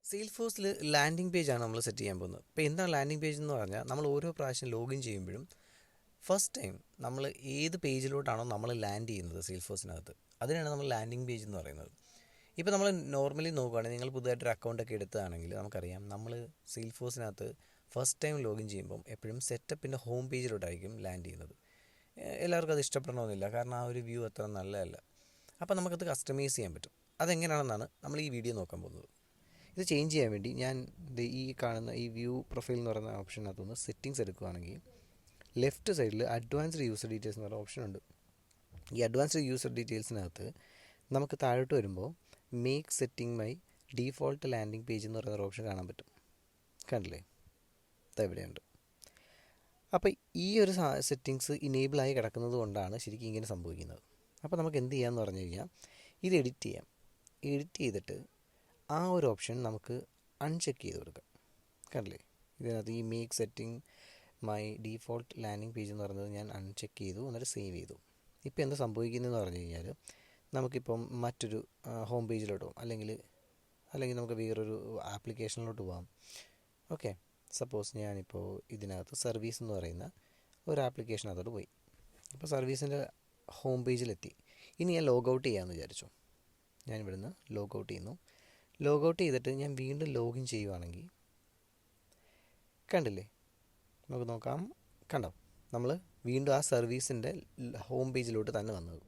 സെയിൽഫോഴ്സിൽ landing പേജാണ് നമ്മൾ set ചെയ്യാൻ പോകുന്നത്. ഇപ്പോൾ എന്താണ് ലാൻഡിംഗ് പേജ് എന്ന് പറഞ്ഞാൽ, നമ്മൾ ഓരോ പ്രാവശ്യം ലോഗിൻ ചെയ്യുമ്പോഴും ഫസ്റ്റ് ടൈം നമ്മൾ ഏത് പേജിലോട്ടാണോ നമ്മൾ ലാൻഡ് ചെയ്യുന്നത് സെയിൽഫോഴ്സിനകത്ത്, അതിനാണ് നമ്മൾ ലാൻഡിംഗ് പേജ് എന്ന് പറയുന്നത്. ഇപ്പോൾ നമ്മൾ നോർമലി നോക്കുകയാണെങ്കിൽ, നിങ്ങൾ പുതുതായിട്ടൊരു അക്കൗണ്ടൊക്കെ എടുത്തതാണെങ്കിൽ നമുക്കറിയാം, നമ്മൾ സെയിൽഫോഴ്സിനകത്ത് ഫസ്റ്റ് ടൈം ലോഗിൻ ചെയ്യുമ്പം എപ്പോഴും സെറ്റപ്പിൻ്റെ ഹോം പേജിലോട്ടായിരിക്കും ലാൻഡ് ചെയ്യുന്നത്. എല്ലാവർക്കും അത് ഇഷ്ടപ്പെടണമെന്നില്ല, കാരണം ആ ഒരു വ്യൂ അത്ര നല്ലതല്ല. അപ്പോൾ നമുക്കത് കസ്റ്റമൈസ് ചെയ്യാൻ പറ്റും. അതെങ്ങനെയാണെന്നാണ് നമ്മൾ ഈ വീഡിയോ നോക്കാൻ പോകുന്നത്. ഇത് ചേഞ്ച് ചെയ്യാൻ വേണ്ടി ഞാൻ ഈ കാണുന്ന ഈ വ്യൂ പ്രൊഫൈൽ എന്ന് പറയുന്ന ഓപ്ഷനകത്തുനിന്ന് സെറ്റിങ്സ് എടുക്കുകയാണെങ്കിൽ, ലെഫ്റ്റ് സൈഡിൽ അഡ്വാൻസ്ഡ് യൂസർ ഡീറ്റെയിൽസ് എന്ന് പറയുന്ന ഓപ്ഷൻ ഉണ്ട്. ഈ അഡ്വാൻസ്ഡ് യൂസർ ഡീറ്റെയിൽസിനകത്ത് നമുക്ക് താഴോട്ട് വരുമ്പോൾ make setting my default landing page എന്ന് പറയുന്ന ഓപ്ഷൻ കാണാൻ പറ്റും. കണ്ടില്ലേ? ഇതെവിടെയുണ്ട്. അപ്പോൾ ഈ ഒരു സെറ്റിങ്സ് ഇനേബിളായി കിടക്കുന്നത് കൊണ്ടാണ് ശരിക്കും ഇങ്ങനെ സംഭവിക്കുന്നത്. അപ്പോൾ നമുക്ക് എന്ത് ചെയ്യാമെന്ന് പറഞ്ഞു കഴിഞ്ഞാൽ, ഇത് എഡിറ്റ് ചെയ്യാം. എഡിറ്റ് ചെയ്തിട്ട് ആ ഒരു ഓപ്ഷൻ നമുക്ക് അൺചെക്ക് ചെയ്ത് കൊടുക്കാം. കണ്ടില്ലേ? ഇതിനകത്ത് ഈ make setting my default landing page എന്ന് പറയുന്നത് ഞാൻ അൺചെക്ക് ചെയ്തു, എന്നിട്ട് സേവ് ചെയ്തു. ഇപ്പോൾ എന്താ സംഭവിക്കുന്നതെന്ന് പറഞ്ഞു കഴിഞ്ഞാൽ, നമുക്കിപ്പം മറ്റൊരു ഹോം പേജിലോട്ട് പോകാം, അല്ലെങ്കിൽ നമുക്ക് വേറൊരു ആപ്ലിക്കേഷനിലോട്ട് പോകാം. ഓക്കെ, സപ്പോസ് ഞാനിപ്പോൾ ഇതിനകത്ത് സർവീസ് എന്ന് പറയുന്ന ഒരു ആപ്ലിക്കേഷനകത്തോട്ട് പോയി. അപ്പോൾ സർവീസിൻ്റെ ഹോം പേജിലെത്തി. ഇനി ഞാൻ ലോഗ് ഔട്ട് ചെയ്യാമെന്ന് വിചാരിച്ചു. ഞാൻ ഇവിടുന്ന് ലോഗ് ഔട്ട് ചെയ്യുന്നു. ലോഗ് ഔട്ട് ചെയ്തിട്ട് ഞാൻ വീണ്ടും ലോഗിൻ ചെയ്യുവാണെങ്കിൽ, കണ്ടില്ലേ? നമുക്ക് നോക്കാം. കണ്ടോ? നമ്മൾ വീണ്ടും ആ സർവീസിൻ്റെ ഹോം പേജിലോട്ട് തന്നെ വന്നത്.